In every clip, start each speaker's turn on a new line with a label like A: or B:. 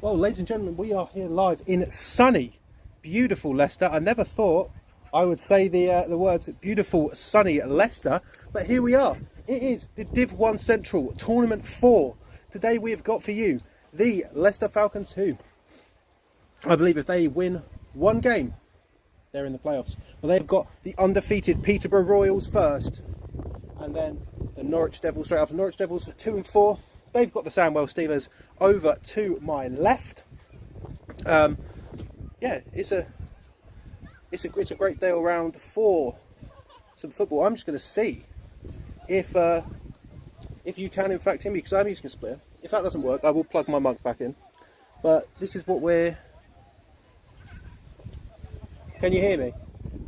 A: Well, ladies and gentlemen, we are here live in sunny, beautiful Leicester. I never thought I would say the words beautiful, sunny Leicester, but here we are. It is the Div 1 Central Tournament 4. Today we have got for you the Leicester Falcons, who I believe if they win one game, they're in the playoffs. Well, they've got the undefeated Peterborough Royals first, and then the Norwich Devils straight after. Norwich Devils are 2 and 4. They've got the Sandwell Steelers over to my left. Yeah, it's a great day all round for some football. I'm just going to see if you can in fact hear me, because I'm using a splitter. If that doesn't work, I will plug my mug back in. But this is what we're... Can you hear me?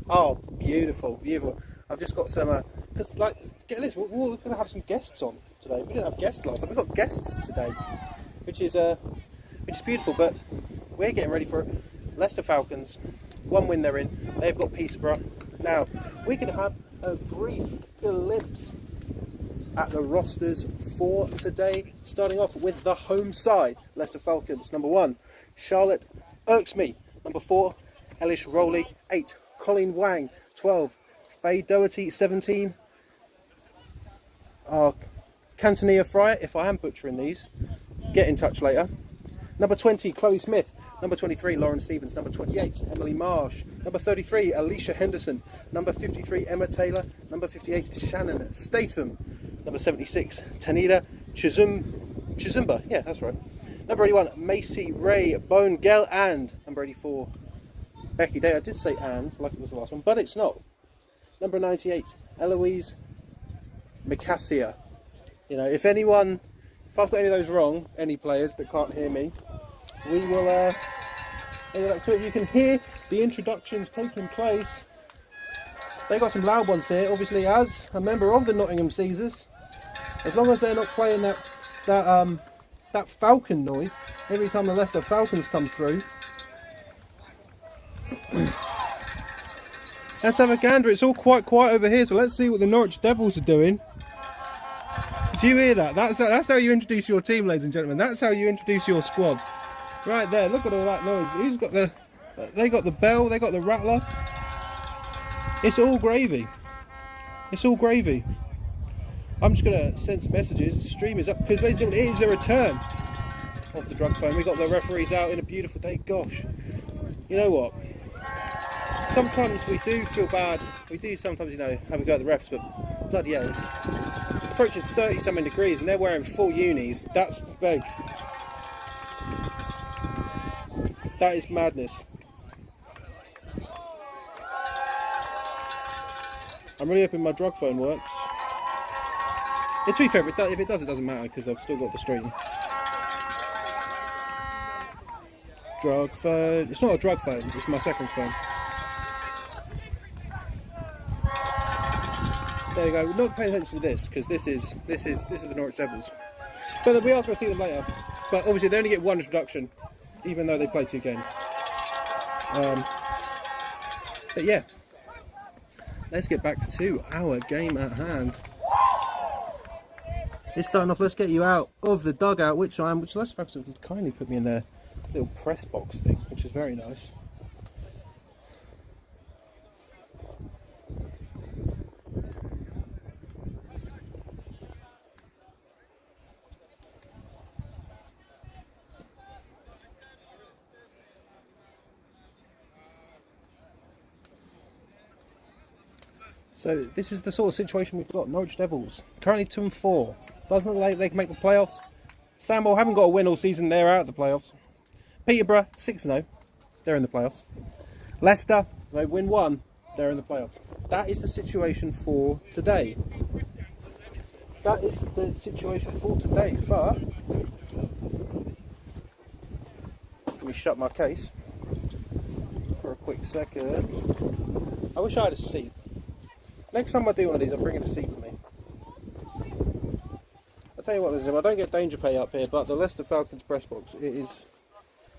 A: Oh, beautiful, beautiful. I've just got some... Because, like, get this, we're going to have some guests on today. We didn't have guests last time. We've got guests today, which is beautiful. But we're getting ready for Leicester Falcons. One win they're in. They've got Peterborough. Now, we're going to have a brief glimpse at the rosters for today. Starting off with the home side, Leicester Falcons. Number 1, Charlotte Irksme. Number 4, Elish Rowley. 8, Colin Wang. 12, Faye Doherty. 17, Cantonia Fryer. If I am butchering these, get in touch later. Number 20, Chloe Smith. Number 23, Lauren Stevens. Number 28, Emily Marsh. Number 33, Alicia Henderson. Number 53, Emma Taylor. Number 58, Shannon Statham. Number 76, Tanida Chizumba. Yeah, that's right. Number 81, Macy Ray Bone-Gell. And number 84, Becky Day. I did say and, like it was the last one, but it's not. Number 98, Eloise Micassia. You know, if I've got any of those wrong, any players that can't hear me, we will back to it. You can hear the introductions taking place. They got some loud ones here, obviously, as a member of the Nottingham Caesars. As long as they're not playing that Falcon noise every time the Leicester Falcons come through. Let's have a gander. It's all quite quiet over here, so let's see what the Norwich Devils are doing. Do you hear that? That's how you introduce your team, ladies and gentlemen. That's how you introduce your squad. Right there, look at all that noise. Who's got the... They got the bell, they got the rattler. It's all gravy. It's all gravy. I'm just going to send some messages. The stream is up, because, ladies and gentlemen, it is a return of the drunk phone. We got the referees out in a beautiful day. Gosh, you know what? Sometimes we do feel bad. We do sometimes, have a go at the refs, but bloody hell, it's approaching 30-something degrees and they're wearing full unis. That's big. That is madness. I'm really hoping my drug phone works. To be fair, if it does, it doesn't matter, because I've still got the stream. Drug phone. It's not a drug phone. It's my second phone. There you go. We're not paying attention to this, because this is the Norwich Devils. But we are going to see them later. But obviously they only get one introduction, even though they play 2 games. But yeah, let's get back to our game at hand. It's starting off. Let's get you out of the dugout, which Leicester Falcons have kindly put me in their little press box thing, which is very nice. So this is the sort of situation we've got. Norwich Devils currently 2 and 4. Doesn't look like they can make the playoffs. Sandwell haven't got a win all season. They're out of the playoffs. Peterborough 6-0. They're in the playoffs. Leicester, they win 1. They're in the playoffs. That is the situation for today. That is the situation for today. But let me shut my case for a quick second. I wish I had a seat. Next time I do one of these, I'm bringing a seat with me. I'll tell you what, I don't get danger pay up here, but the Leicester Falcons press box, it is...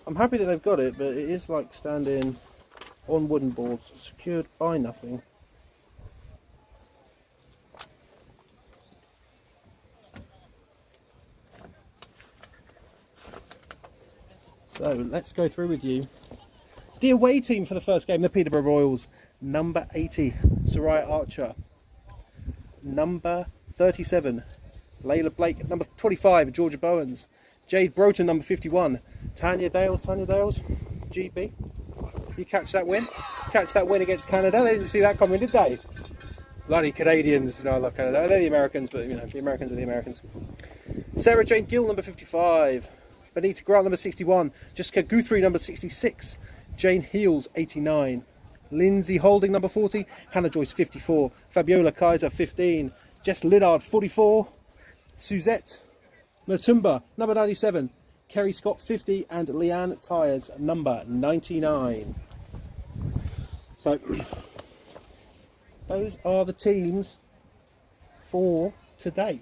A: I'm happy that they've got it, but it is like standing on wooden boards, secured by nothing. So let's go through with you the away team for the first game, the Peterborough Royals. Number 80, Soraya Archer. Number 37, Layla Blake. Number 25, Georgia Bowens. Jade Broughton, number 51. Tanya Dales, GB. You catch that win? Catch that win against Canada. They didn't see that coming, did they? Bloody Canadians. You know, I love Canada. They're the Americans, but you know, the Americans are the Americans. Sarah Jane Gill, number 55. Benita Grant, number 61. Jessica Guthrie, number 66. Jane Heels, 89. Lindsay Holding, number 40. Hannah Joyce, 54. Fabiola Kaiser, 15. Jess Liddard, 44. Suzette Matumba, number 97. Kerry Scott, 50. And Leanne Tyres, number 99. So, those are the teams for today,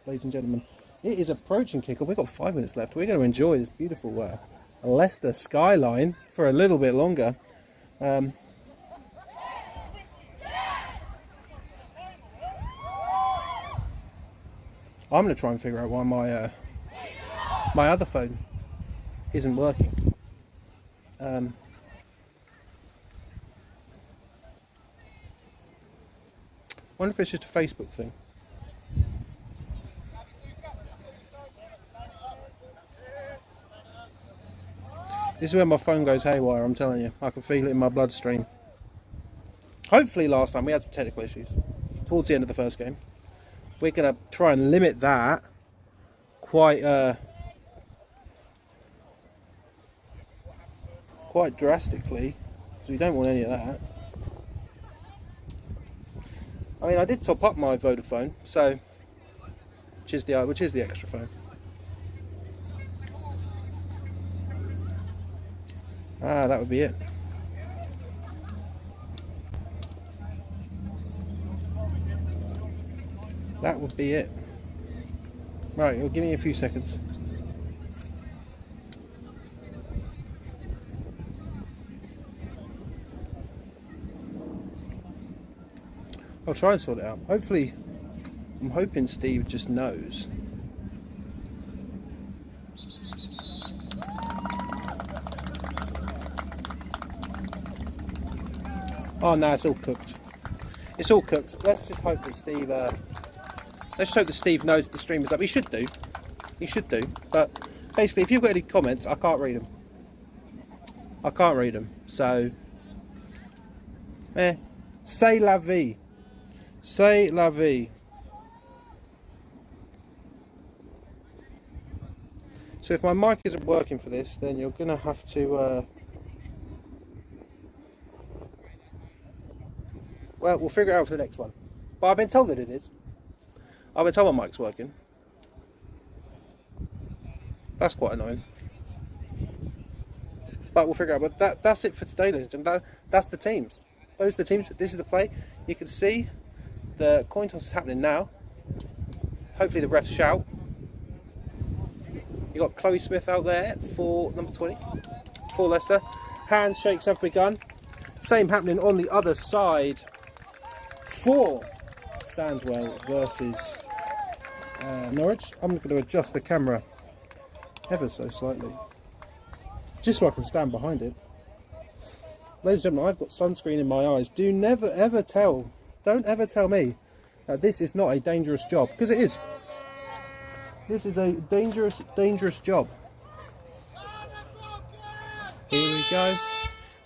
A: ladies and gentlemen. It is approaching kickoff. We've got 5 minutes left. We're going to enjoy this beautiful Leicester skyline for a little bit longer. I'm going to try and figure out why my other phone isn't working. Wonder if it's just a Facebook thing. This is where my phone goes haywire, I'm telling you. I can feel it in my bloodstream. Hopefully last time we had some technical issues towards the end of the first game. We're going to try and limit that quite drastically, so we don't want any of that. I mean, I did top up my Vodafone, so which is the extra phone. Ah, that would be it. That would be it. Right, you'll give me a few seconds. I'll try and sort it out. Hopefully, I'm hoping Steve just knows. Oh no, it's all cooked. It's all cooked. Let's just hope that Steve. Let's hope that Steve knows that the stream is up. He should do. He should do. But basically, if you've got any comments, I can't read them. I can't read them. So, c'est la vie. C'est la vie. So if my mic isn't working for this, then you're gonna have to. Well, we'll figure it out for the next one. But I've been told that it is. I've been told my mic's working. That's quite annoying. But we'll figure it out. But that's it for today, ladies and gentlemen. That's the teams. Those are the teams. This is the play. You can see the coin toss is happening now. Hopefully the refs shout. You've got Chloe Smith out there for number 20 for Leicester. Handshakes have begun. Same happening on the other side for Sandwell versus Norwich. I'm going to adjust the camera ever so slightly, just so I can stand behind it. Ladies and gentlemen, I've got sunscreen in my eyes. Don't ever tell me that this is not a dangerous job, because it is. This is a dangerous job. Here we go.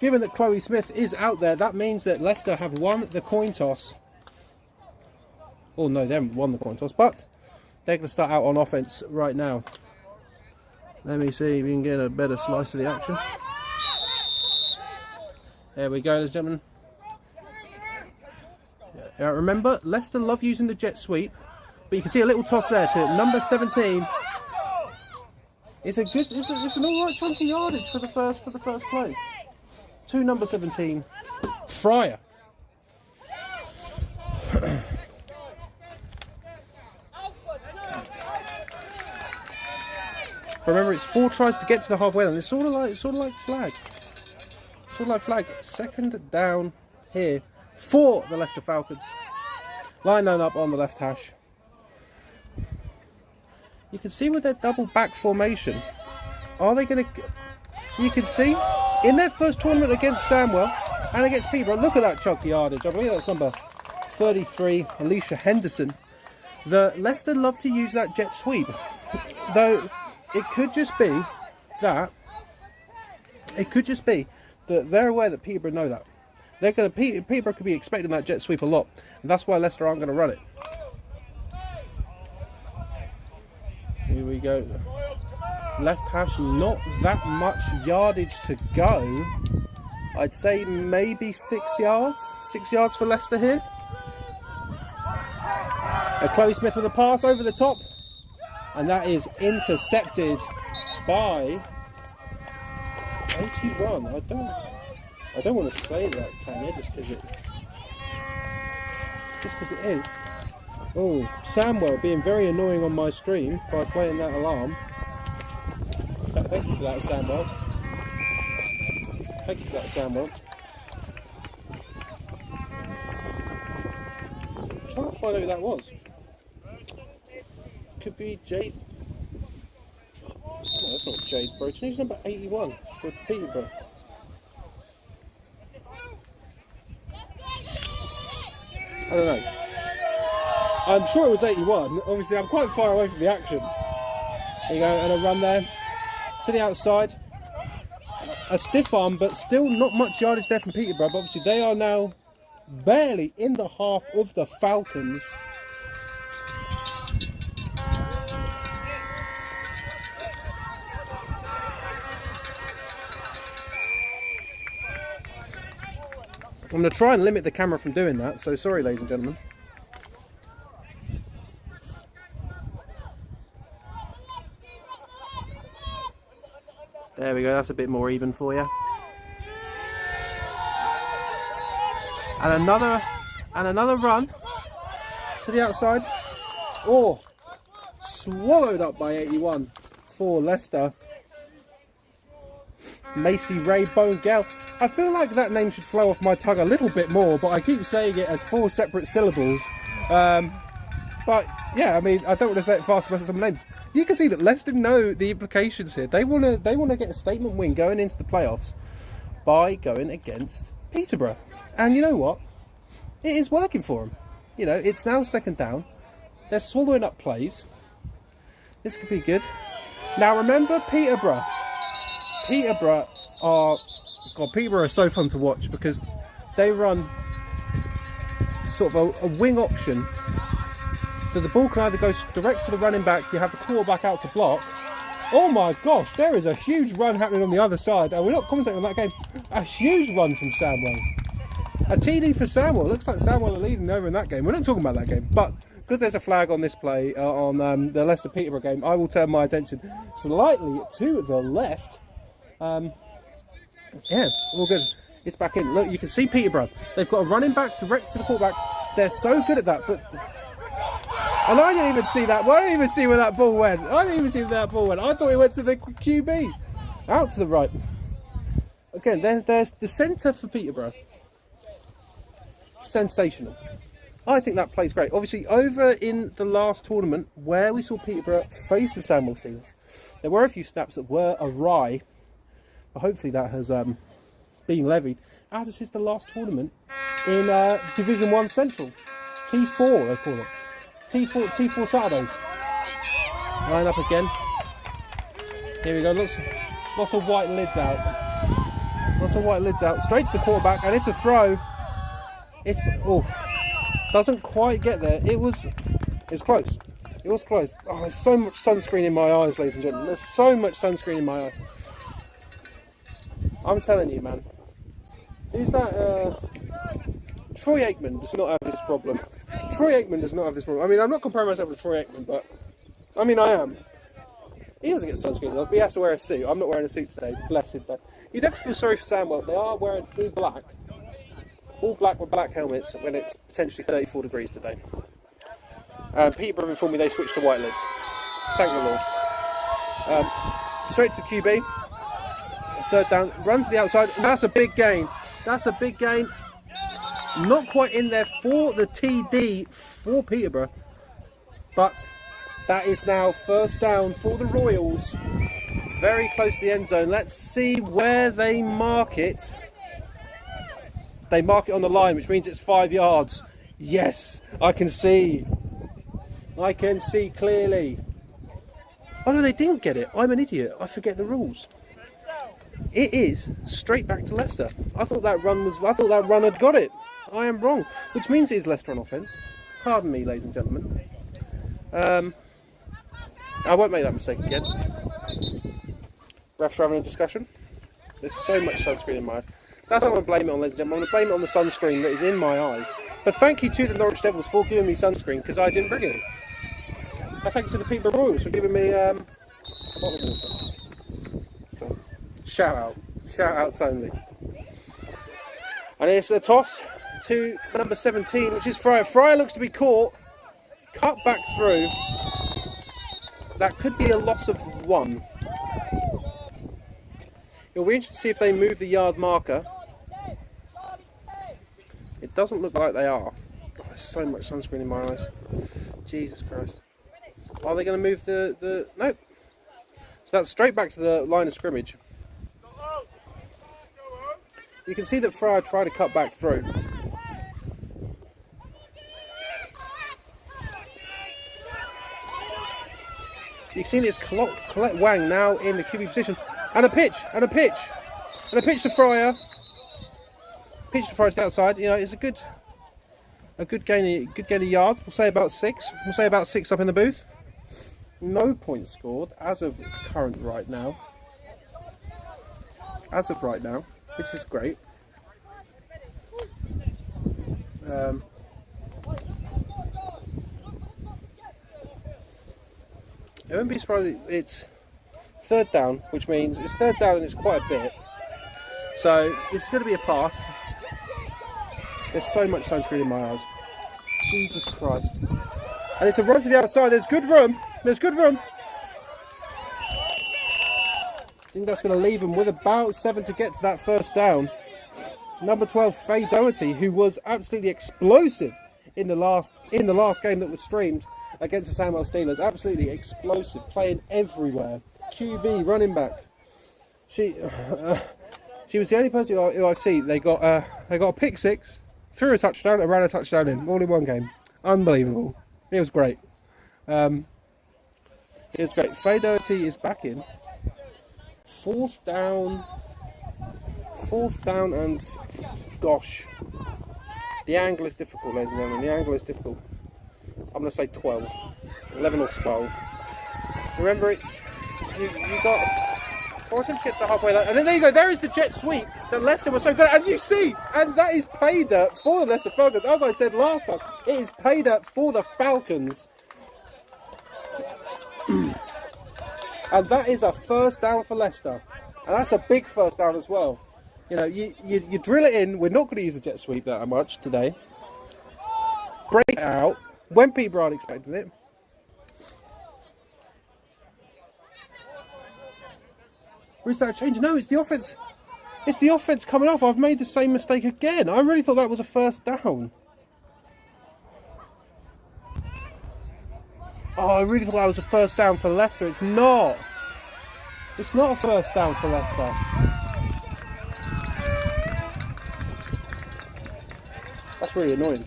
A: Given that Chloe Smith is out there, that means that Leicester have won the coin toss. Oh no, they haven't won the coin toss, but they're going to start out on offence right now. Let me see if we can get a better slice of the action. There we go, ladies and gentlemen. Remember, Leicester love using the jet sweep, but you can see a little toss there to number 17. It's an alright chunky yardage for the first play. To number 17, Fryer. Remember, it's 4 tries to get to the halfway line. It's sort of like flag. Sort of like flag. Second down here for the Leicester Falcons. Line up on the left hash. You can see with their double back formation. Are they going to? you can see in their first tournament against Sandwell and against Peterborough, look at that chunky yardage. I believe that's number 33, Alicia Henderson. The Leicester love to use that jet sweep, though it could just be that they're aware that Peterborough know that. Peterborough could be expecting that jet sweep a lot, and that's why Leicester aren't going to run it. Here we go. Left hash, not that much yardage to go. I'd say maybe 6 yards. 6 yards for Leicester here. A Chloe Smith with a pass over the top, and that is intercepted by 81. I don't want to say that's Tanya just because it is. Oh, Samwell being very annoying on my stream by playing that alarm. Thank you for that, Samwell. Thank you for that, Samwell. I'm trying to find out who that was. Could be Jade. No, that's not Jade Broton. He's number 81 for Peterborough. I don't know. I'm sure it was 81. Obviously, I'm quite far away from the action. There you go, and a run there to the outside. A stiff arm, but still not much yardage there from Peterborough. But obviously, they are now barely in the half of the Falcons. I'm going to try and limit the camera from doing that, so sorry ladies and gentlemen. There we go, that's a bit more even for you. And another run to the outside. Oh, swallowed up by 81 for Leicester. Macy Ray Bone-Gell. I feel like that name should flow off my tongue a little bit more, but I keep saying it as 4 separate syllables. But yeah, I mean, I don't want to say it fast with some names. You can see that Leicester know the implications here. They want to get a statement win going into the playoffs by going against Peterborough. And you know what? It is working for them. You know, it's now second down. They're swallowing up plays. This could be good. Now remember Peterborough. Peterborough are so fun to watch because they run sort of a wing option. So the ball can either go direct to the running back, you have the quarterback out to block. Oh my gosh, there is a huge run happening on the other side. And we're not commentating on that game. A huge run from Samwell. A TD for Samwell. Looks like Samwell are leading over in that game. We're not talking about that game, but because there's a flag on this play on the Leicester Peterborough game, I will turn my attention slightly to the left. Yeah, all good. It's back in. Look, you can see Peterborough. They've got a running back direct to the quarterback. They're so good at that, but... And I didn't even see that. Well, I didn't even see where that ball went. I thought it went to the QB. Out to the right. Again, there's the centre for Peterborough. Sensational. I think that plays great. Obviously, over in the last tournament where we saw Peterborough face the Sandwell Steelers, there were a few snaps that were awry. But hopefully that has been levied. As this is the last tournament in Division 1 Central. T4, they call it. T4 Saturdays. Line up again. Here we go. Lots of white lids out. Lots of white lids out. Straight to the quarterback, and it's a throw. Doesn't quite get there. It's close. It was close. Oh, there's so much sunscreen in my eyes, ladies and gentlemen. There's so much sunscreen in my eyes. I'm telling you, man. Who's that? Troy Aikman does not have this problem. Troy Aikman does not have this problem. I mean, I'm not comparing myself with Troy Aikman, but I mean, I am. He doesn't get sunscreen, but he has to wear a suit. I'm not wearing a suit today. Blessed though. You'd have to feel sorry for Samwell. They are wearing all black with black helmets when it's potentially 34 degrees today. Peterborough have informed me they switched to white lids. Thank the Lord. Straight to the QB. Third down, run to the outside. That's a big gain. That's a big gain. Not quite in there for the TD for Peterborough. But that is now first down for the Royals Very close to the end zone. Let's see where they mark it. They mark it on the line, which means it's 5 yards. Yes, I can see. I can see clearly. Oh no, they didn't get it. I'm an idiot. I forget the rules. It is straight back to Leicester. I thought that run had got it. I am wrong, which means it is Leicester on offence. Pardon me, ladies and gentlemen. I won't make that mistake again. Refs are having a discussion. There's so much sunscreen in my eyes. That's what I'm going to blame it on, ladies and gentlemen. I'm going to blame it on the sunscreen that is in my eyes. But thank you to the Norwich Devils for giving me sunscreen, because I didn't bring any. And thank you to the Peterborough Royals for giving me a bottle of water. So, shout outs only. And it's a toss to number 17, which is Fryer. Fryer looks to be caught, cut back through. That could be a loss of 1. It'll be interesting to see if they move the yard marker. It doesn't look like they are. Oh, there's so much sunscreen in my eyes. Jesus Christ. Are they going to move the... Nope. So that's straight back to the line of scrimmage. You can see that Fryer tried to cut back through. You can see this Colette Wang now in the QB position. And a pitch to Fryer. Pitch to Fryer to the outside. You know, it's a good gain of yards. We'll say about 6. We'll say about 6 up in the booth. No points scored as of right now. Which is great. It won't be surprised. It's 3rd down, which means it's 3rd down and it's quite a bit. So it's going to be a pass. There's so much sunscreen in my eyes. Jesus Christ. And it's a run to the outside. There's good room. I think that's going to leave them with about 7 to get to that 1st down. Number 12, Faye Doherty, who was absolutely explosive in the last game that was streamed against the Sandwell Steelers. Absolutely explosive, playing everywhere. QB, running back. She was the only person who I see. They got a pick 6, threw a touchdown, and ran a touchdown all in one game. Unbelievable. It was great. It was great. Faye Doherty is back in. 4th down, and gosh, the angle is difficult, ladies and gentlemen. The angle is difficult. I'm going to say 12, 11 or 12. Remember, it's you got 4 attempts to get to the halfway line, and then there you go. There is the jet sweep that Leicester was so good at, and you see, and that is pay dirt for the Leicester Falcons. As I said last time, it is pay dirt for the Falcons. And that is a 1st down for Leicester. And that's a big 1st down as well. You know, you drill it in. We're not going to use the jet sweep that much today. Break it out when people aren't expecting it. Or is that a change? No, it's the offense. It's the offense coming off. I've made the same mistake again. I really thought that was a 1st down. Oh, I really thought that was a 1st down for Leicester. It's not. It's not a 1st down for Leicester. That's really annoying.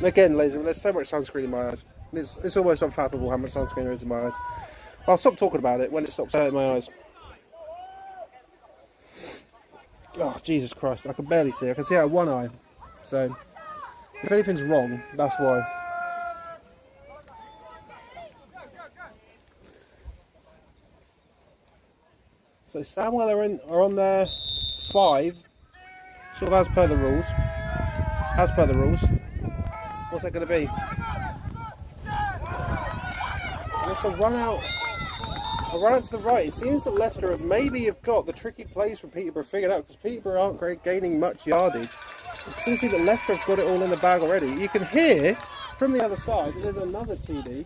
A: Again, ladies and gentlemen, there's so much sunscreen in my eyes. It's almost unfathomable how much sunscreen there is in my eyes. I'll stop talking about it when it stops hurting my eyes. Oh, Jesus Christ. I can barely see. I can see out of one eye. So, if anything's wrong, that's why. So Sandwell are on their 5, sort of as per the rules. What's that going to be? And it's a run out to the right. It seems that Leicester have got the tricky plays from Peterborough figured out, because Peterborough aren't gaining much yardage. It seems to be that Leicester have got it all in the bag already. You can hear from the other side that there's another TD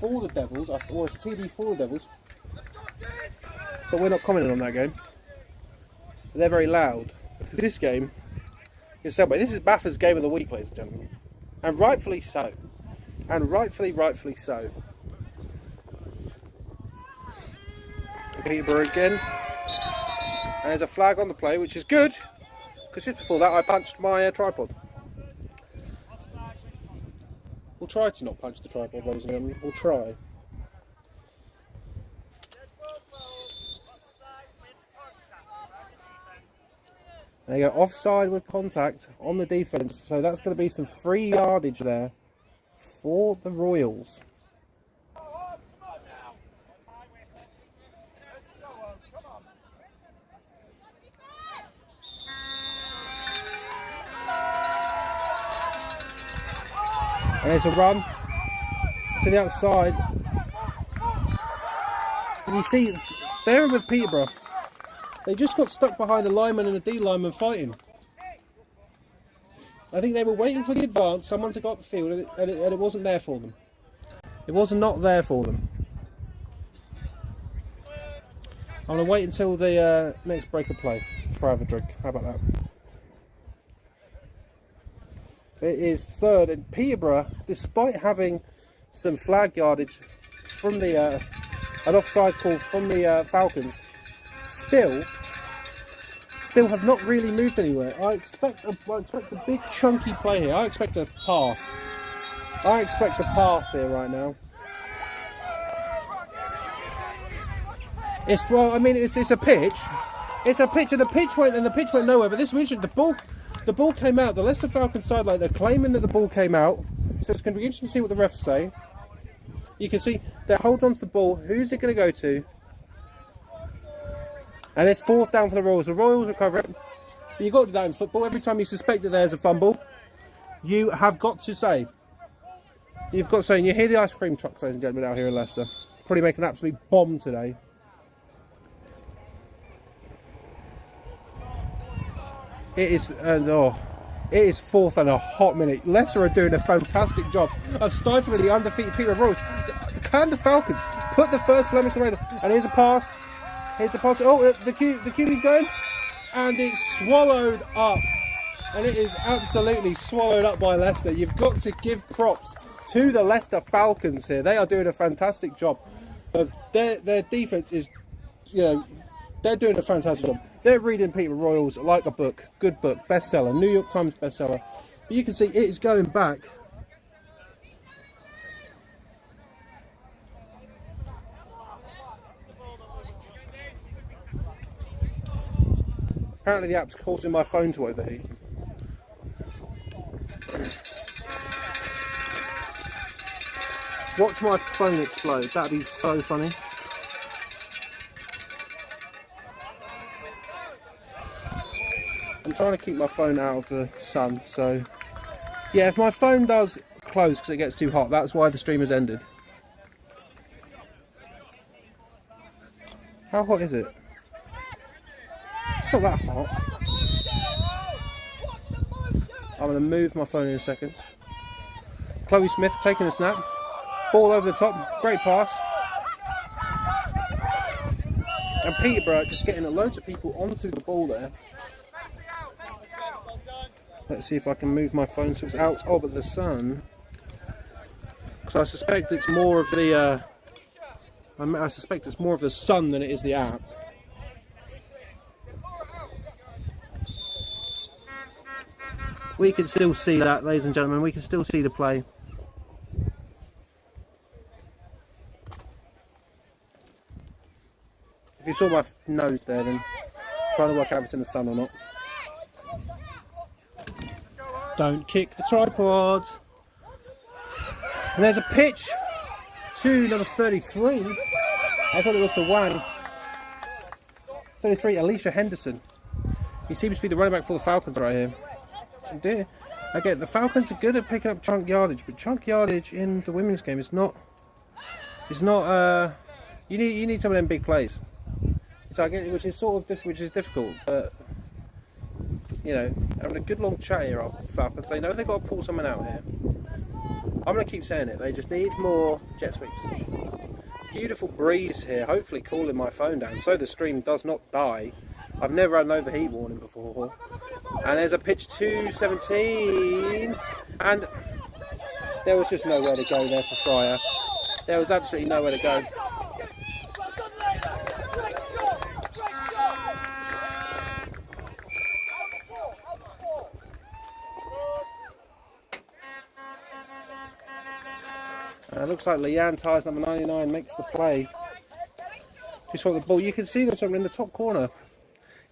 A: for the Devils, or it's TD for the Devils. But we're not commenting on that game. They're very loud, because this game is Stalemate. This is Baffa's game of the week, ladies and gentlemen, and rightfully so. And rightfully so. for Peterborough again. And there's a flag on the play, which is good, because just before that I punched my tripod. We'll try to not punch the tripod, ladies and gentlemen. We'll try. There you go, offside with contact on the defence. So that's going to be some free yardage there for the Royals. And there's a run to the outside. And you see, it's there with Peterborough. They just got stuck behind a lineman and a D lineman fighting. I think they were waiting for the advance. Someone to go up the field, and it wasn't there for them. It was not there for them. I'm going to wait until the next break of play before I have a drink. How about that? It is third, and Peterborough, despite having some flag yardage from the an offside call from the Falcons, still have not really moved anywhere. I expect a big chunky play here. I expect a pass. I expect a pass here right now. It's a pitch. It's a pitch, and the pitch went nowhere. But this was interesting. The ball came out. The Leicester Falcons sideline are claiming that the ball came out. So it's going to be interesting to see what the refs say. You can see they're holding on to the ball. Who's it going to go to? And it's fourth down for the Royals. The Royals recover it. But you've got to do that in football. Every time you suspect that there's a fumble, you have got to say. You've got to say, and you hear the ice cream trucks, ladies and gentlemen, out here in Leicester. Probably make an absolute bomb today. It is fourth and a hot minute. Leicester are doing a fantastic job of stifling the undefeated Peterborough Royals. Can the Falcons put the first blemish away? And here's a pass. Here's a pass. Oh, the QB's going. And it's swallowed up. And it is absolutely swallowed up by Leicester. You've got to give props to the Leicester Falcons here. They are doing a fantastic job. Their defence is, they're doing a fantastic job. They're reading Peterborough Royals like a book. Good book. Bestseller. New York Times bestseller. But you can see it is going back. Apparently the app's causing my phone to overheat. Watch my phone explode. That'd be so funny. I'm trying to keep my phone out of the sun, so yeah, if my phone does close because it gets too hot, that's why the stream has ended. How hot is it? It's not that hot. I'm going to move my phone in a second. Chloe Smith taking a snap. Ball over the top. Great pass. And Peterborough just getting loads of people onto the ball there. Let's see if I can move my phone so it's out of the sun. Because I suspect it's more of the I suspect it's more of the sun than it is the app. We can still see that, ladies and gentlemen. We can still see the play. If you saw my nose there, then trying to work out if it's in the sun or not. Don't kick the tripod. And there's a pitch to number 33. I thought it was to Wang. 33, Alicia Henderson. He seems to be the running back for the Falcons right here. Again, the Falcons are good at picking up chunk yardage, but chunk yardage in the women's game is not. You need some of them big plays. Which is difficult, but having a good long chat here of Falcons. They know they've got to pull someone out here. I'm going to keep saying it. They just need more jet sweeps. Beautiful breeze here. Hopefully cooling my phone down so the stream does not die. I've never had an overheat warning before. And there's a pitch to 17. And there was just nowhere to go there for Fryer. There was absolutely nowhere to go. It looks like Leanne Tyres, number 99, makes the play. Just for the ball. You can see them in the top corner.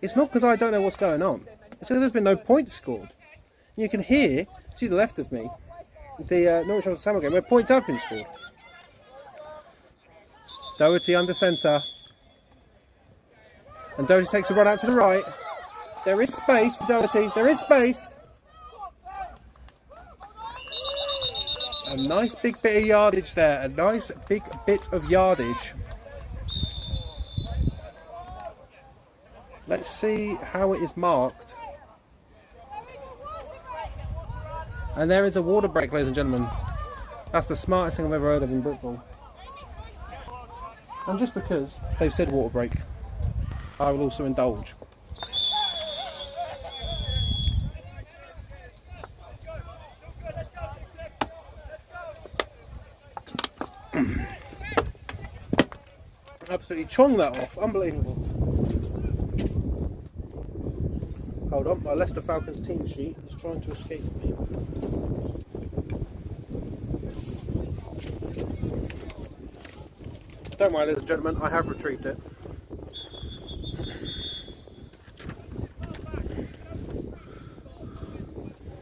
A: It's not because I don't know what's going on. It's because there's been no points scored. You can hear, to the left of me, the Norwich on Samuel game where points have been scored. Doherty under centre. And Doherty takes a run out to the right. There is space for Doherty. There is space. A nice big bit of yardage there. A nice big bit of yardage. Let's see how it is marked. And there is a water break, ladies and gentlemen. That's the smartest thing I've ever heard of in football. And just because they've said water break, I will also indulge. Absolutely chong that off. Unbelievable. Hold on, my Leicester Falcons team sheet is trying to escape me. Don't worry, ladies and gentlemen, I have retrieved it.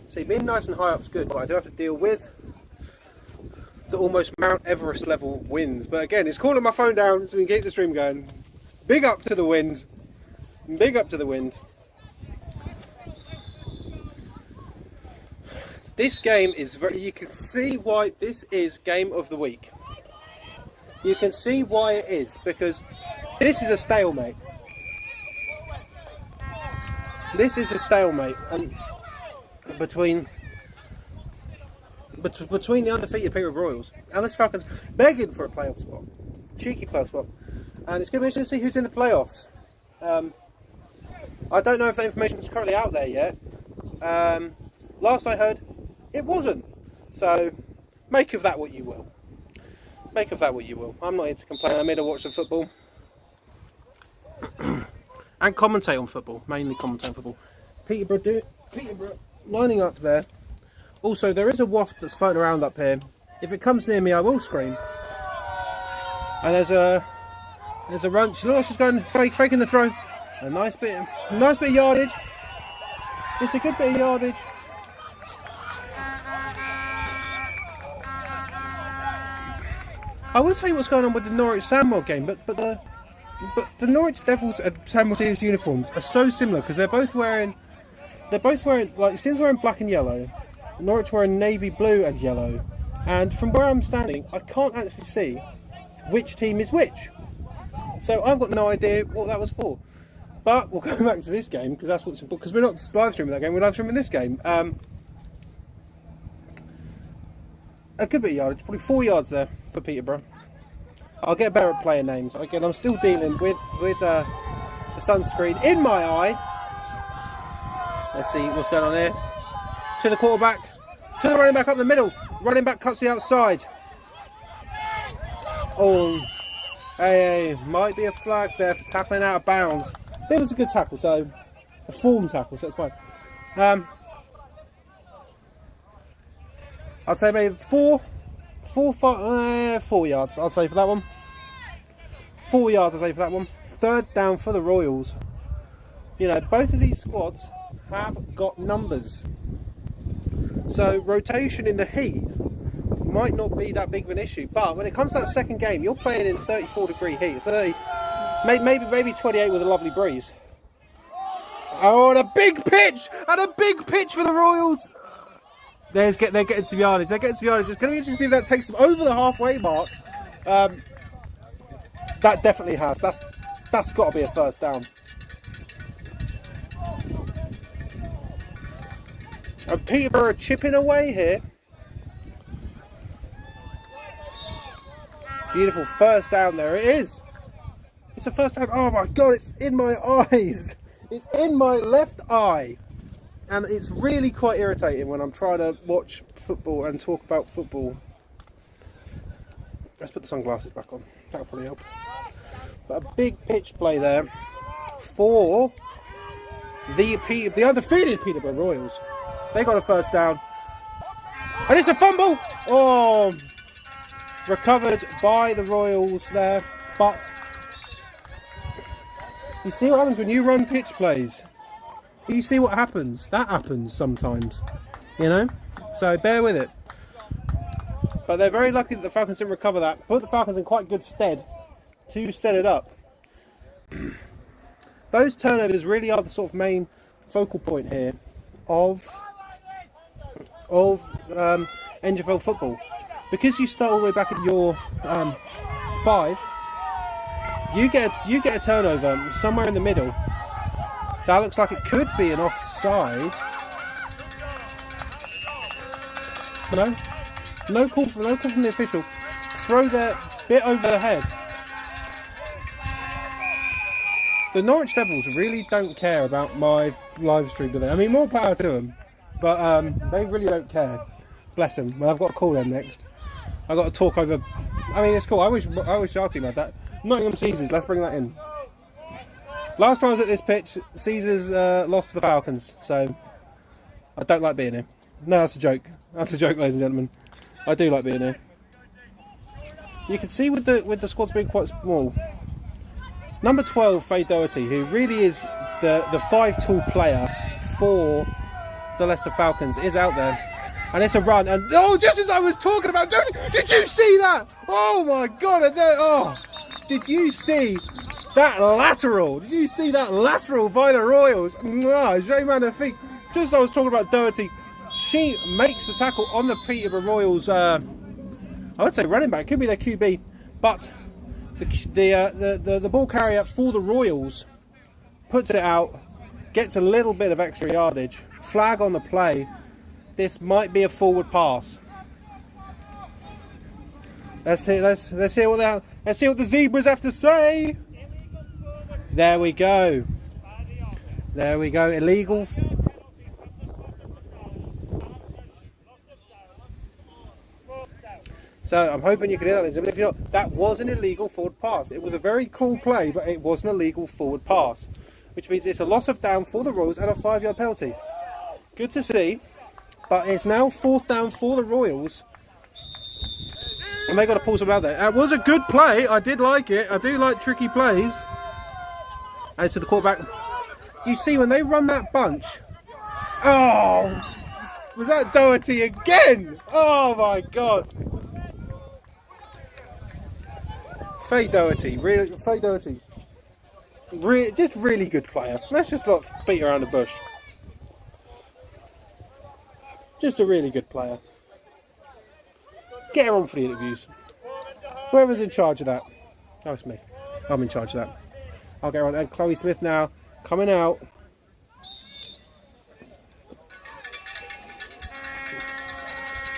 A: See, being nice and high up is good, but I do have to deal with the almost Mount Everest level winds. But again, it's cooling my phone down so we can keep the stream going. Big up to the wind. Big up to the wind. This game is very, you can see why this is game of the week. You can see why it is, because this is a stalemate. This is a stalemate, and between the undefeated Peterborough Royals and the Falcons begging for a playoff spot, cheeky playoff spot, and it's going to be interesting to see who's in the playoffs. I don't know if that information is currently out there yet. Last I heard, it wasn't. So make of that what you will. Make of that what you will. I'm not here to complain. I'm here to watch some football and commentate on football, mainly commentate on football. Peterborough lining up there. Also, there is a wasp that's floating around up here. If it comes near me, I will scream. And there's a run. She looks like she's going faking the throw. A nice bit of yardage. It's a good bit of yardage. I will tell you what's going on with the Norwich Sandwell game, but the Norwich Devils and Sandwell Steelers uniforms are so similar because they're both wearing like Steelers are wearing black and yellow, Norwich wearing navy blue and yellow, and from where I'm standing, I can't actually see which team is which. So I've got no idea what that was for. But we'll go back to this game because that's what's important. Because we're not live streaming that game, we're live streaming this game. A good bit of yardage, probably 4 yards there for Peterborough. I'll get better at player names. Again, I'm still dealing with the sunscreen in my eye. Let's see what's going on here. To the quarterback, to the running back up the middle. Running back cuts the outside. Oh, hey, might be a flag there for tackling out of bounds. It was a good tackle, so a form tackle, so that's fine. I'd say maybe 4 yards, I'd say for that one. 4 yards, I'd say for that one. Third down for the Royals. You know, both of these squads have got numbers. So rotation in the heat might not be that big of an issue. But when it comes to that second game, you're playing in 34-degree heat. 30, maybe 28 with a lovely breeze. Oh, and a big pitch! And a big pitch for the Royals! They're getting some yardage. They're getting some yardage. It's going to be interesting to see if that takes them over the halfway mark. That definitely has. That's got to be a first down. And Peterborough chipping away here. Beautiful first down there. It is. It's a first down. Oh my God! It's in my eyes. It's in my left eye. And it's really quite irritating when I'm trying to watch football and talk about football. Let's put the sunglasses back on. That'll probably help. But a big pitch play there for the undefeated Peterborough Royals. They got a first down. And it's a fumble! Oh! recovered by the Royals there, but you see what happens when you run pitch plays. You see what happens. That happens sometimes, you know. So bear with it. But they're very lucky that the Falcons didn't recover that. Put the Falcons in quite good stead to set it up. Those turnovers really are the sort of main focal point here of NWFL football. Because you start all the way back at your 5, you get a turnover somewhere in the middle. That looks like it could be an offside. No call from the official. Throw that bit over the head. The Norwich Devils really don't care about my live stream, do they? I mean, more power to them, but they really don't care. Bless them. Well, I've got to call them next. I've got to talk over. I mean, it's cool. I wish our team had that. Nottingham Caesars. Let's bring that in. Last time I was at this pitch, Caesars lost to the Falcons, so I don't like being here. No, that's a joke. That's a joke, ladies and gentlemen. I do like being here. You can see with the squads being quite small. Number 12, Faye Doherty, who really is the 5-tool player for the Leicester Falcons, is out there. And it's a run. And just as I was talking about, did you see that? Oh my God! Did you see that lateral? Did you see that lateral by the Royals? Jay Magnifique. Just as I was talking about Doherty, she makes the tackle on the Peterborough Royals. I would say running back, could be their QB, but the ball carrier for the Royals puts it out, gets a little bit of extra yardage. Flag on the play. This might be a forward pass. Let's hear what the zebras have to say. There we go. There we go. Illegal. So I'm hoping you can hear that. But if you're not, that was an illegal forward pass. It was a very cool play, but it was an illegal forward pass, which means it's a loss of down for the Royals and a 5-yard penalty. Good to see. But it's now 4th down for the Royals. And they got to pull something out there. That was a good play. I did like it. I do like tricky plays. And to the quarterback. You see when they run that bunch. Oh! Was that Doherty again? Oh my God. Faye Doherty. Faye Doherty. Just really good player. Let's just not beat around the bush. Just a really good player. Get her on for the interviews. Whoever's in charge of that. Oh, it's me. I'm in charge of that. I'll get her on. And Chloe Smith now coming out.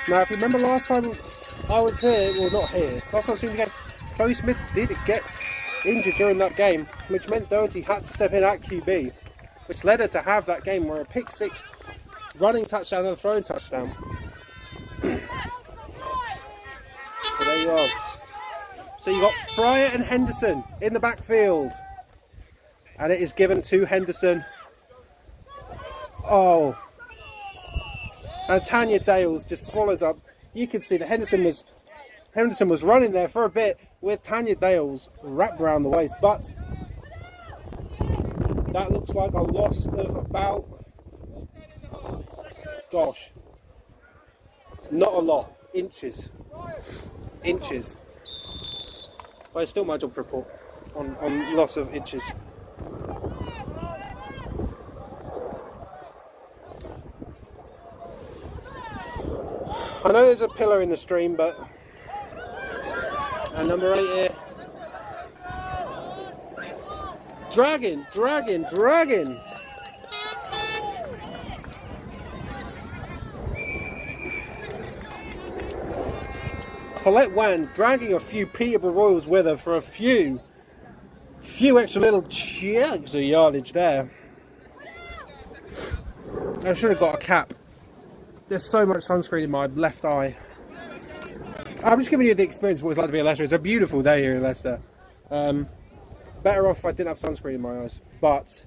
A: Now, if you remember last time I was here, well, not here. Last time I was doing the game, Chloe Smith did get injured during that game, which meant Doherty had to step in at QB, which led her to have that game where a pick 6 running touchdown and a throwing touchdown. So there you are. So you got Fryer and Henderson in the backfield. And it is given to Henderson. Oh. And Tanya Dales just swallows up. You can see that Henderson was running there for a bit with Tanya Dales wrapped around the waist. But that looks like a loss of about... Gosh, not a lot. Inches. But it's still my job to report on loss of inches. I know there's a pillar in the stream, but and number 8 here. Dragging. Colette Wan dragging a few Peterborough Royals with her for a few extra little chugs of yardage there. I should have got a cap. There's so much sunscreen in my left eye. I'm just giving you the experience of what it's like to be in Leicester. It's a beautiful day here in Leicester. Better off if I didn't have sunscreen in my eyes. But,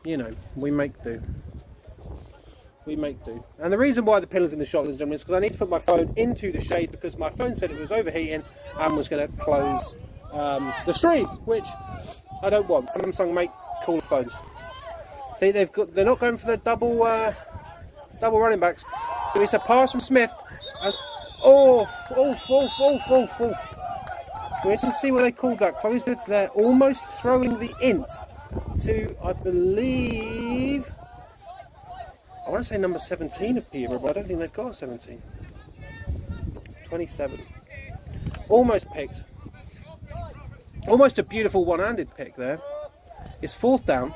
A: you know, we make do. We make do. And the reason why the pillar's in the shot, ladies and gentlemen, is because I need to put my phone into the shade because my phone said it was overheating and was going to close the stream, which I don't want. Samsung make cool phones. See, they're not going for the double running backs. It's a pass from Smith. And, let's just see what they called that. Chloe Smith there, almost throwing the int to, I believe, I want to say number 17 of Peterborough, but I don't think they've got a 17. 27. Almost picked. Almost a beautiful one-handed pick there. It's 4th down.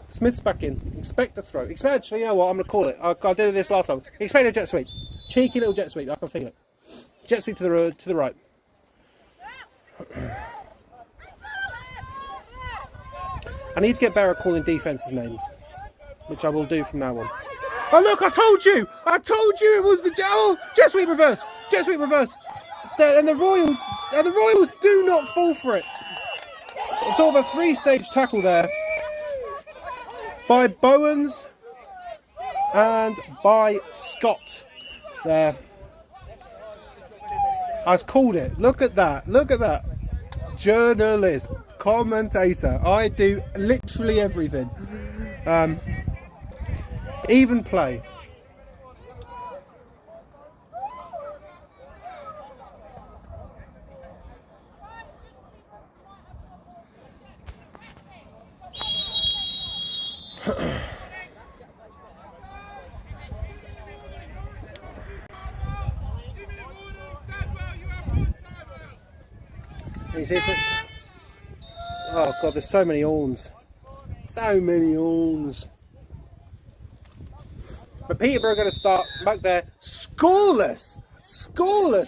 A: Smith's back in. Expect the throw. Actually, you know what? I'm going to call it. I did this last time. Expect a jet sweep. Cheeky little jet sweep. I can feel it. Jet sweep to the right. I need to get better at calling defences names, which I will do from now on. Oh look! I told you! It was the jet sweep reverse. Jet sweep reverse. And the Royals do not fall for it. It's sort of a 3-stage tackle there by Bowens and by Scott. There. I've called it. Look at that. Journalist, commentator. I do literally everything. Even play. Oh god, there's so many horns. But Peterborough are going to start back there scoreless,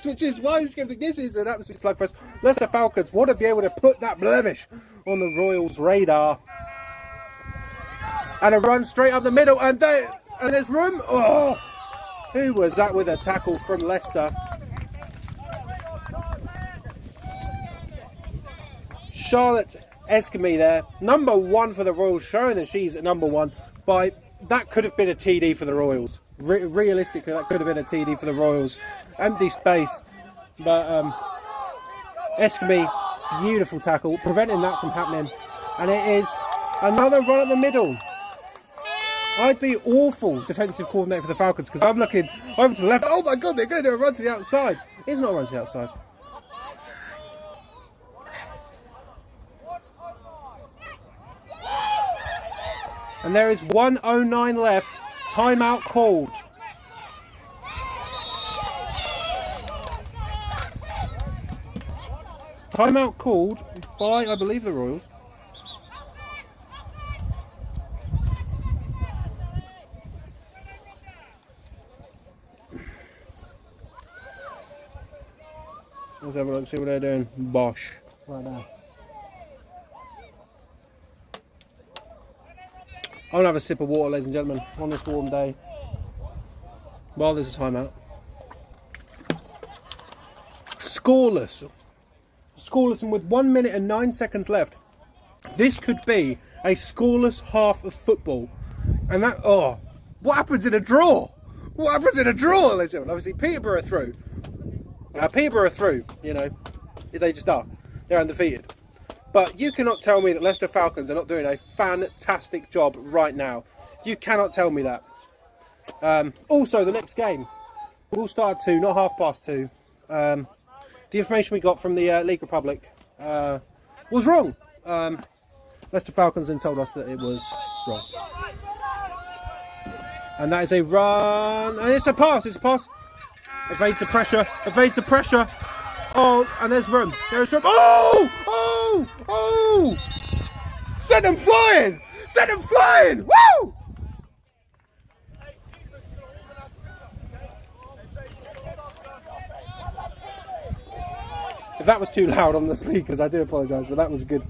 A: which is why this is an absolute slugfest. Leicester Falcons want to be able to put that blemish on the Royals' radar. And a run straight up the middle, and there's room. Oh, who was that with a tackle from Leicester? Charlotte Escamille there, number 1 for the Royals, showing that she's at number 1. That could have been a TD for the Royals. Realistically, that could have been a TD for the Royals. Empty space, but Escamille, beautiful tackle, preventing that from happening. And it is another run at the middle. I'd be awful defensive coordinator for the Falcons because I'm looking over to the left. Oh my god, they're going to do a run to the outside. It's not a run to the outside. And there is 1:09 left. Timeout called. Timeout called by, I believe, the Royals. Let's have a look, see what they're doing. Bosh. Right now. I'm going to have a sip of water, ladies and gentlemen, on this warm day, while there's a timeout. Scoreless, and with 1 minute and 9 seconds left, this could be a scoreless half of football. And that, what happens in a draw? Ladies and gentlemen? Obviously, Peterborough through. Peterborough through, they just are. They're undefeated. But you cannot tell me that Leicester Falcons are not doing a fantastic job right now. You cannot tell me that. Also, the next game will start at 2, not 2:30. The information we got from the League Republic was wrong. Leicester Falcons then told us that it was wrong. And that is a run. And it's a pass. Evades the pressure. Oh, and there's room. Oh! Send them flying! Woo! If that was too loud on the speakers, I do apologise, but that was good.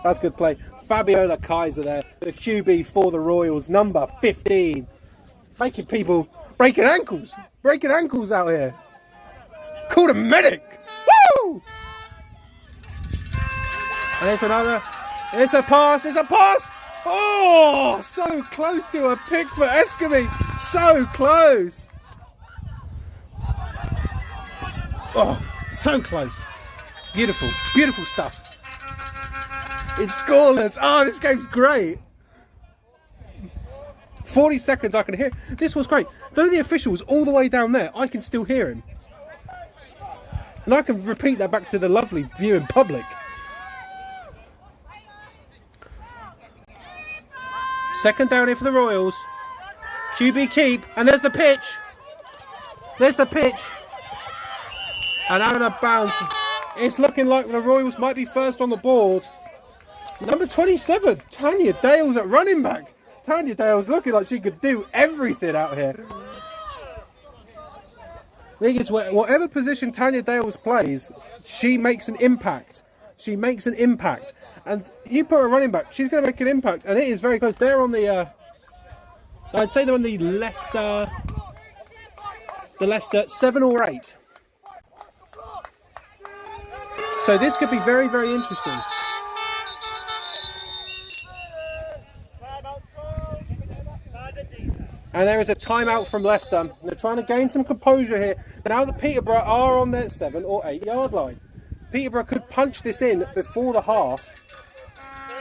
A: That's good play. Fabiola Kaiser there, the QB for the Royals, number 15. Making people breaking ankles out here. Called a medic. Woo! And it's a pass. Oh, so close to a pick for Escamille. So close. Oh, so close. Beautiful, beautiful stuff. It's scoreless. Oh, this game's great. 40 seconds I can hear. This was great. Though the official was all the way down there, I can still hear him. And I can repeat that back to the lovely viewing public. Second down here for the Royals. QB keep. And there's the pitch. There's the pitch. And out of bounds. It's looking like the Royals might be first on the board. Number 27, Tanya Dales at running back. Tanya Dales looking like she could do everything out here. The thing is, whatever position Tanya Dales plays, she makes an impact. She makes an impact. And you put a running back, she's going to make an impact. And it is very close. They're on the, I'd say they're on the Leicester 7 or 8. So this could be very, very interesting. And there is a timeout from Leicester. They're trying to gain some composure here. But now the Peterborough are on their 7 or 8 yard line. Peterborough could punch this in before the half.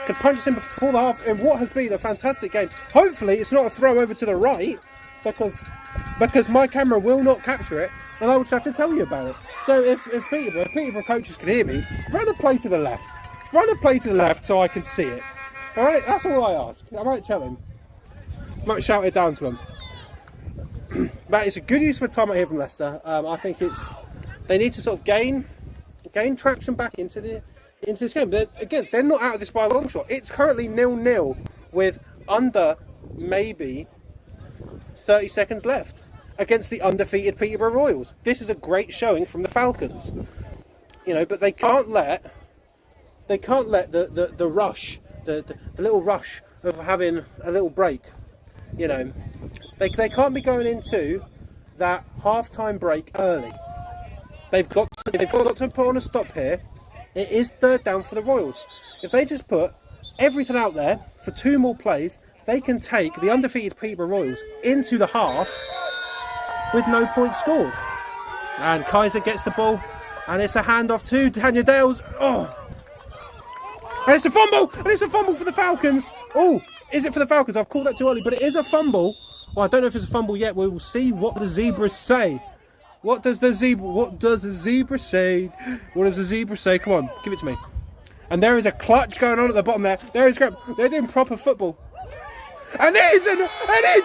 A: Could punch this in before the half in what has been a fantastic game. Hopefully it's not a throw over to the right, because my camera will not capture it, and I will just have to tell you about it. So if Peterborough coaches can hear me, run a play to the left. Run a play to the left so I can see it. Alright, that's all I ask. I might tell him. I might shout it down to him. But it's a good use for time out here from Leicester. I think they need to sort of gain traction back into this game. They're not out of this by a long shot. It's currently 0-0 with under maybe 30 seconds left against the undefeated Peterborough Royals. This is a great showing from the Falcons, but they can't let the rush, the little rush of having a little break. They can't be going into that half-time break early. They've got to put on a stop here. It is third down for the Royals. If they just put everything out there for 2 more plays, they can take the undefeated Peterborough Royals into the half with no points scored. And Kaiser gets the ball, and it's a handoff to Tanya Dales. Oh, and it's a fumble, and it's a fumble for the Falcons. Oh, is it for the Falcons? I've called that too early, but it is a fumble. Well, I don't know if it's a fumble yet. We will see what the zebras say. What does the zebra say? What does the zebra say? Come on, give it to me. And there is a clutch going on at the bottom there. There is crap. They're doing proper football. And it is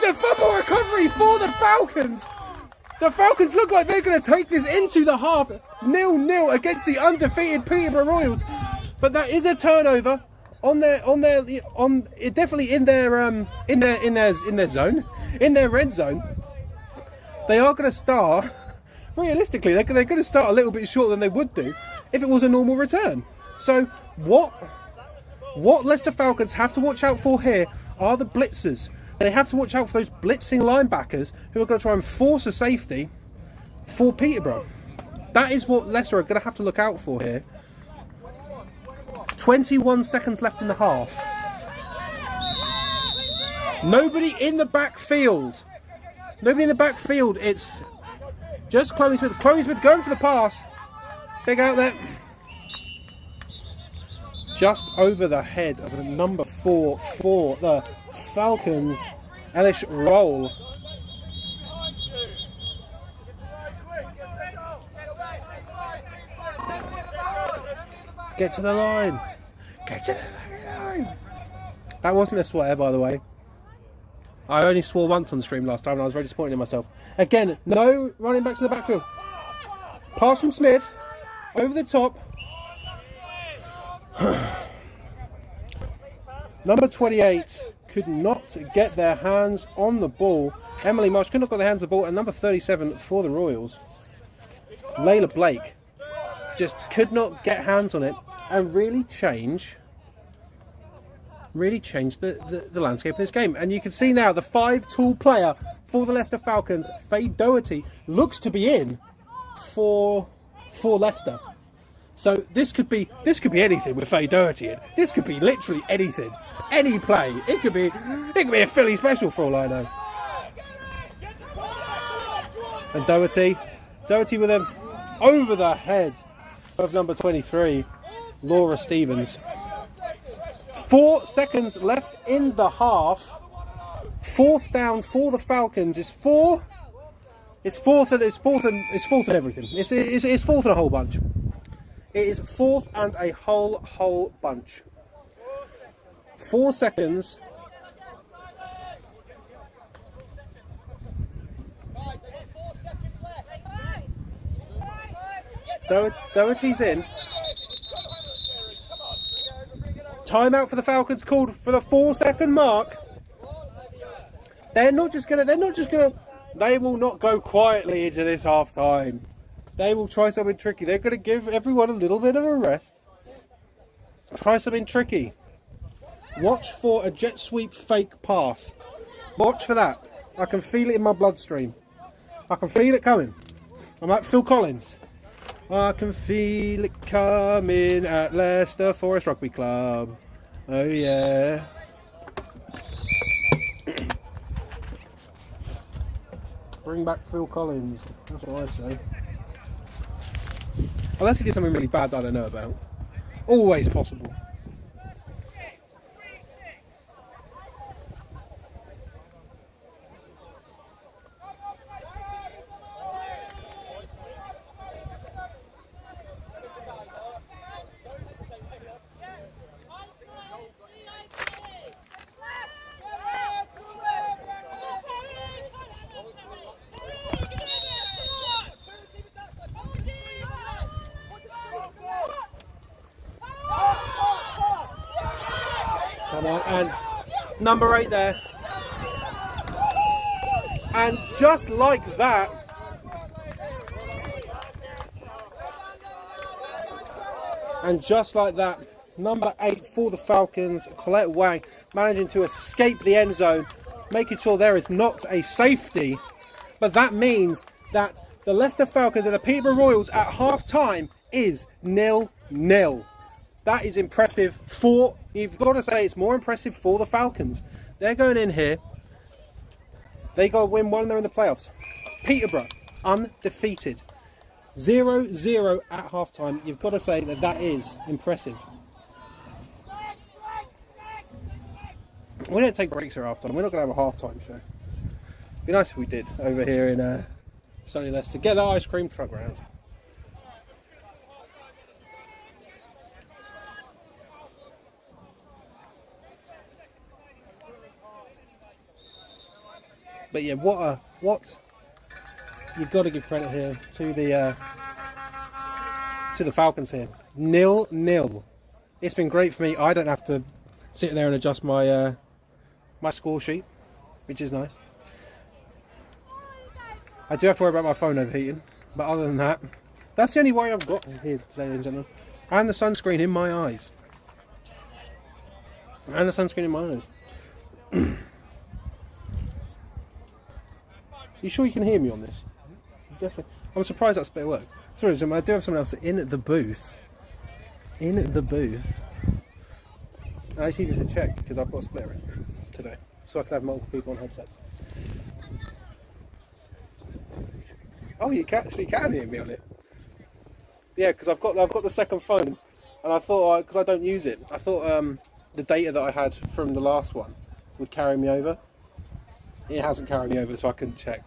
A: a football recovery for the Falcons. The Falcons look like they're going to take this into the half. 0-0 against the undefeated Peterborough Royals. But that is a turnover definitely in their zone, in their red zone. They are going to start. Realistically, they're going to start a little bit shorter than they would do if it was a normal return. So what Leicester Falcons have to watch out for here are the blitzers. They have to watch out for those blitzing linebackers who are going to try and force a safety for Peterborough. That is what Leicester are going to have to look out for here. 21 seconds left in the half. Nobody in the backfield. It's just Chloe Smith. Chloe Smith going for the pass. Big out there. Just over the head of the number 4 for the Falcons, Elish Roll. Get to the line. Get to the line. That wasn't a swear, by the way. I only swore once on the stream last time and I was very disappointed in myself. Again, no running back to the backfield. Pass from Smith. Over the top. Number 28 could not get their hands on the ball. Emily Marsh could not get their hands on the ball. And number 37 for the Royals, Layla Blake, just could not get hands on it and really change the landscape of this game. And you can see now the 5-tool player for the Leicester Falcons, Faye Doherty, looks to be in for Leicester. So this could be anything with Faye Doherty in. This could be literally anything, any play. It could be a Philly special for all I know. And Doherty with a over the head of number 23, Laura Stevens. 4 seconds left in the half. 4th down for the Falcons. It's fourth and everything. It's fourth and a whole bunch. It is fourth and a whole bunch. 4 seconds. Doherty's in. Timeout for the Falcons called for the 4-second mark. They will not go quietly into this half time. They will try something tricky. They're going to give everyone a little bit of a rest. Try something tricky. Watch for a jet sweep fake pass. Watch for that. I can feel it in my bloodstream. I can feel it coming. I'm like Phil Collins. I can feel it coming at Leicester Forest Rugby Club. Oh yeah. Bring back Phil Collins. That's what I say. Unless he did something really bad that I don't know about. Always possible. Come on, and number 8 there. And just like that, number 8 for the Falcons, Colette Wang, managing to escape the end zone, making sure there is not a safety. But that means that the Leicester Falcons and the Peterborough Royals at half-time is 0-0. That is impressive you've got to say it's more impressive for the Falcons. They're going in here. They got to win one and they're in the playoffs. Peterborough, undefeated. 0-0 at half-time. You've got to say that is impressive. We don't take breaks at half-time. We're not going to have a half-time show. It'd be nice if we did over here in sunny Leicester. Get that ice cream truck round. But yeah, what you've got to give credit here to the Falcons here. 0-0. It's been great for me. I don't have to sit there and adjust my my score sheet, which is nice. I do have to worry about my phone overheating, but other than that, that's the only worry I've got here today, ladies and gentlemen. And the sunscreen in my eyes. You sure you can hear me on this? Definitely. I'm surprised that split works. Sorry, I do have someone else in the booth. I just needed to check because I've got a splitter in today, so I can have multiple people on headsets. Oh, you can hear me on it. Yeah, because I've got the second phone, and I thought because I don't use it, I thought the data that I had from the last one would carry me over. It hasn't carried me over, so I couldn't check.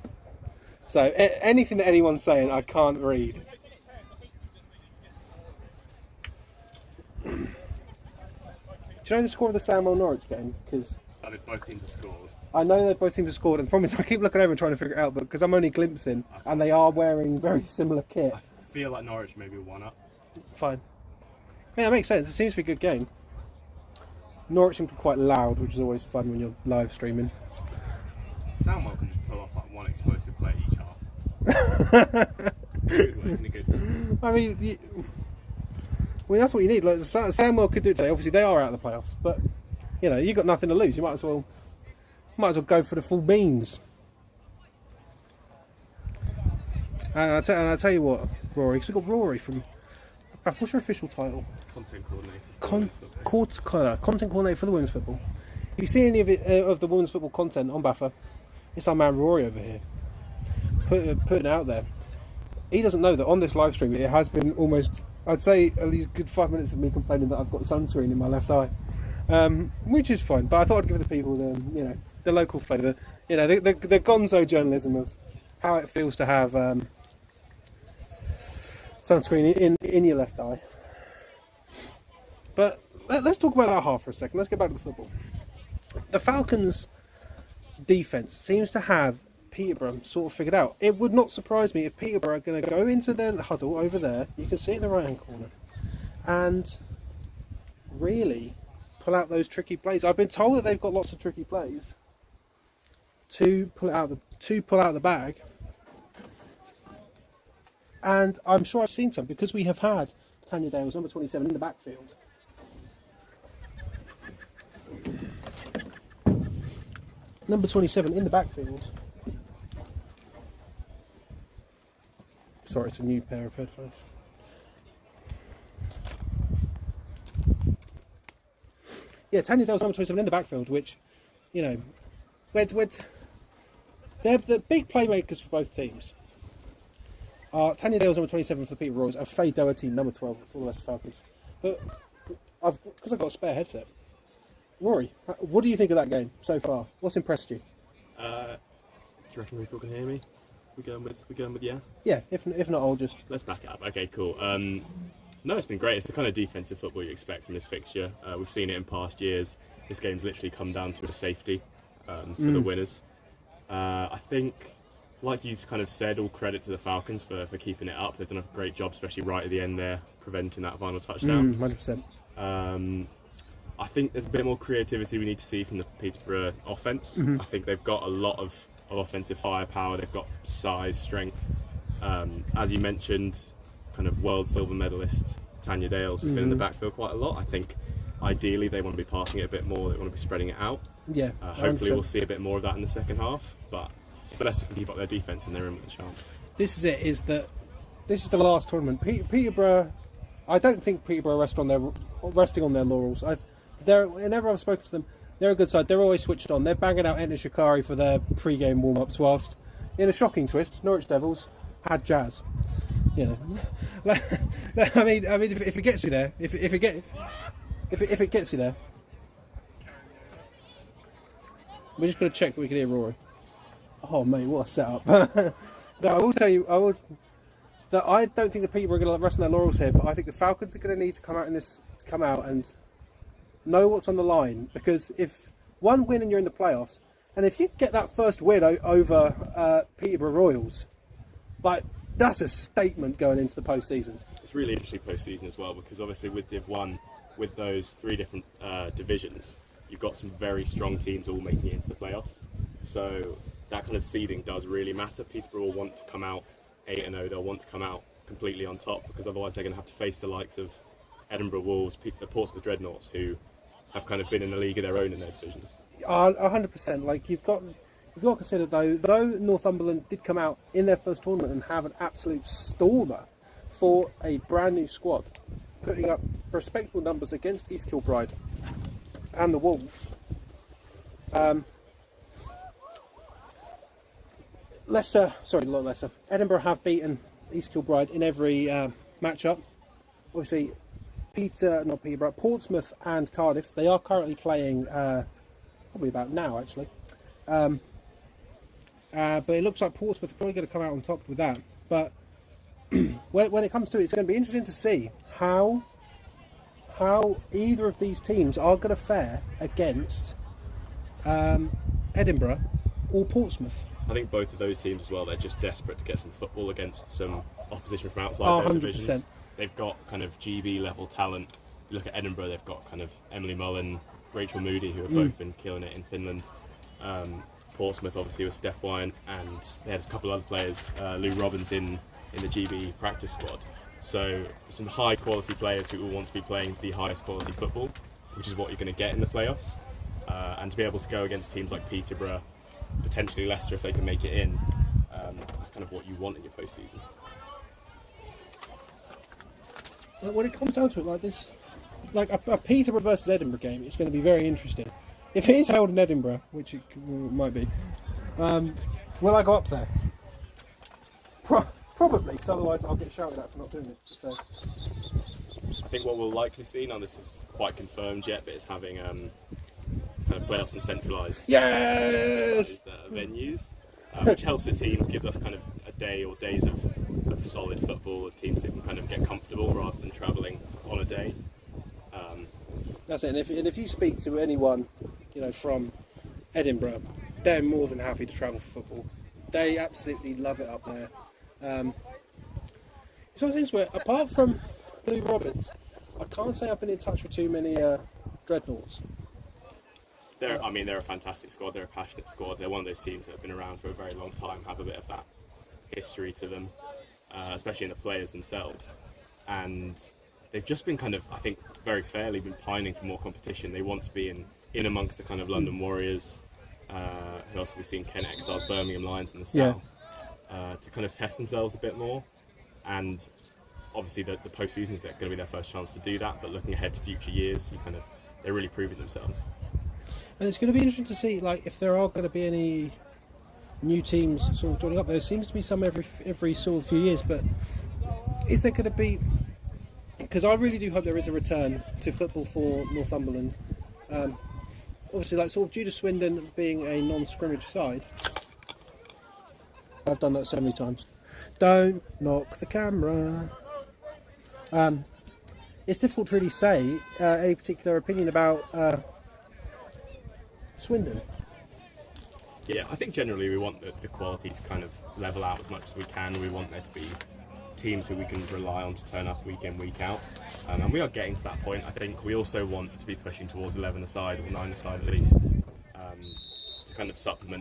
A: So anything that anyone's saying, I can't read. Do you know the score of the Samuel Norwich game? Because
B: both teams have scored.
A: I know that both teams have scored, and the problem is I keep looking over and trying to figure it out, but because I'm only glimpsing, and they are wearing very similar kit.
B: I feel like Norwich maybe won up.
A: Fine. Yeah, that makes sense. It seems to be a good game. Norwich seem to be quite loud, which is always fun when you're live streaming.
B: Samuel can just pull off like one explosive play each half. Good work in a good way.
A: I mean, that's what you need. Like Samuel could do it today. Obviously, they are out of the playoffs, but you know, you've got nothing to lose. You might as well go for the full beans. And I tell you what, Rory, because we've got Rory from. What's your official title?
B: Content coordinator.
A: Content coordinator for the women's football. If you see any of the women's football content on Baffa, it's our man Rory over here. putting out there. He doesn't know that on this live stream it has been almost, I'd say, at least a good 5 minutes of me complaining that I've got sunscreen in my left eye, which is fine. But I thought I'd give the people the local flavour, the gonzo journalism of how it feels to have sunscreen in your left eye. But let's talk about that half for a second. Let's get back to the football. The Falcons' defence seems to have Peterborough sort of figured out. It would not surprise me if Peterborough are going to go into their huddle over there. You can see it in the right hand corner, and really pull out those tricky plays. I've been told that they've got lots of tricky plays to pull out the bag, and I'm sure I've seen some because we have had Tanya Dale's number 27 in the backfield. Number 27 in the backfield. Sorry, it's a new pair of headphones. Yeah, Tanya Dale's number 27 in the backfield, which, they're the big playmakers for both teams. Tanya Dale's number 27 for the Peterborough Royals, and Faye Doherty number 12 for the Leicester Falcons. But because I've got a spare headset. Rory, what do you think of that game so far? What's impressed you?
B: Do you reckon people can hear me? We're going with yeah?
A: Yeah, if not, I'll just...
B: Let's back it up. Okay, cool. No, it's been great. It's the kind of defensive football you expect from this fixture. We've seen it in past years. This game's literally come down to a safety for the winners. I think, like you've kind of said, all credit to the Falcons for keeping it up. They've done a great job, especially right at the end there, preventing that final touchdown.
A: 100%.
B: I think there's a bit more creativity we need to see from the Peterborough offence. I think they've got a lot of offensive firepower. They've got size, strength. As you mentioned, kind of world silver medalist Tanya Dales has been in the backfield quite a lot. I think ideally they want to be passing it a bit more. They want to be spreading it out.
A: Yeah.
B: Hopefully we'll see a bit more of that in the second half. But if Leicester can keep up their defence, then they're in with a chance.
A: This is it. This is the last tournament. Peterborough. I don't think Peterborough resting on their laurels. Whenever I've spoken to them, they're a good side. They're always switched on. They're banging out Enter Shikari for their pre-game warm-ups, whilst in a shocking twist, Norwich Devils had Jazz. I mean, if it gets you there, if it gets you there, we're just going to check that we can hear Rory. Oh mate, what a setup! No, I will tell you, that I don't think the Peterborough are going to rest on their laurels here, but I think the Falcons are going to need to come out and know what's on the line, because if one win and you're in the playoffs, and if you get that first win over Peterborough Royals, that's a statement going into the postseason.
B: It's really interesting postseason as well, because obviously with Div 1, with those three different divisions, you've got some very strong teams all making it into the playoffs. So that kind of seeding does really matter. Peterborough will want to come out 8-0. They'll want to come out completely on top, because otherwise they're going to have to face the likes of Edinburgh Wolves, the Portsmouth Dreadnoughts, who have kind of been in a league of their own in their divisions.
A: 100%. Like you've got to consider though Northumberland did come out in their first tournament and have an absolute stormer for a brand new squad, putting up respectable numbers against East Kilbride and the Wolves. Edinburgh have beaten East Kilbride in every matchup. Obviously, Portsmouth and Cardiff, they are currently playing probably about now actually. But it looks like Portsmouth are probably going to come out on top with that. But when it comes to it, it's going to be interesting to see how either of these teams are going to fare against Edinburgh or Portsmouth.
B: I think both of those teams as well, they're just desperate to get some football against some opposition from outside their divisions. They've got kind of GB level talent. You look at Edinburgh, they've got kind of Emily Mullen, Rachel Moody, who have both been killing it in Finland. Portsmouth obviously with Steph Wine, and they had a couple of other players, Lou Robbins in the GB practice squad. So some high quality players who will want to be playing the highest quality football, which is what you're going to get in the playoffs. And to be able to go against teams like Peterborough, potentially Leicester if they can make it in, that's kind of what you want in your postseason.
A: When it comes down to it, like this, like a Peterborough versus Edinburgh game, it's going to be very interesting. If it is held in Edinburgh, which it might be, will I go up there? Probably, because otherwise I'll get shouted at for not doing it. So
B: I think what we'll likely see, now this is quite confirmed yet, but it's having kind of playoffs and centralised venues, which helps the teams, gives us kind of a day or days of solid football, of teams that can kind of get comfortable rather than travelling on a day.
A: That's it. And if you speak to anyone, from Edinburgh, they're more than happy to travel for football. They absolutely love it up there. It's one of the things where, apart from Blue Robins, I can't say I've been in touch with too many Dreadnoughts.
B: They're a fantastic squad. They're a passionate squad. They're one of those teams that have been around for a very long time, have a bit of that history to them, especially in the players themselves. And they've just been kind of, I think, very fairly been pining for more competition. They want to be in amongst the kind of London Warriors, who else have we seen? Kent Exiles, Birmingham Lions in the south, to kind of test themselves a bit more. And obviously the post-season is going to be their first chance to do that, but looking ahead to future years, they're really proving themselves.
A: And it's going to be interesting to see, if there are going to be any new teams sort of joining up. There seems to be some every sort of few years, but is there going to be? Because I really do hope there is a return to football for Northumberland. Obviously, sort of due to Swindon being a non-scrimmage side. I've done that so many times. Don't knock the camera. It's difficult to really say any particular opinion about Swindon.
B: Yeah, I think generally we want the quality to kind of level out as much as we can. We want there to be teams who we can rely on to turn up week in, week out. And we are getting to that point. I think we also want to be pushing towards 11-a-side or 9-a-side at least, to kind of supplement that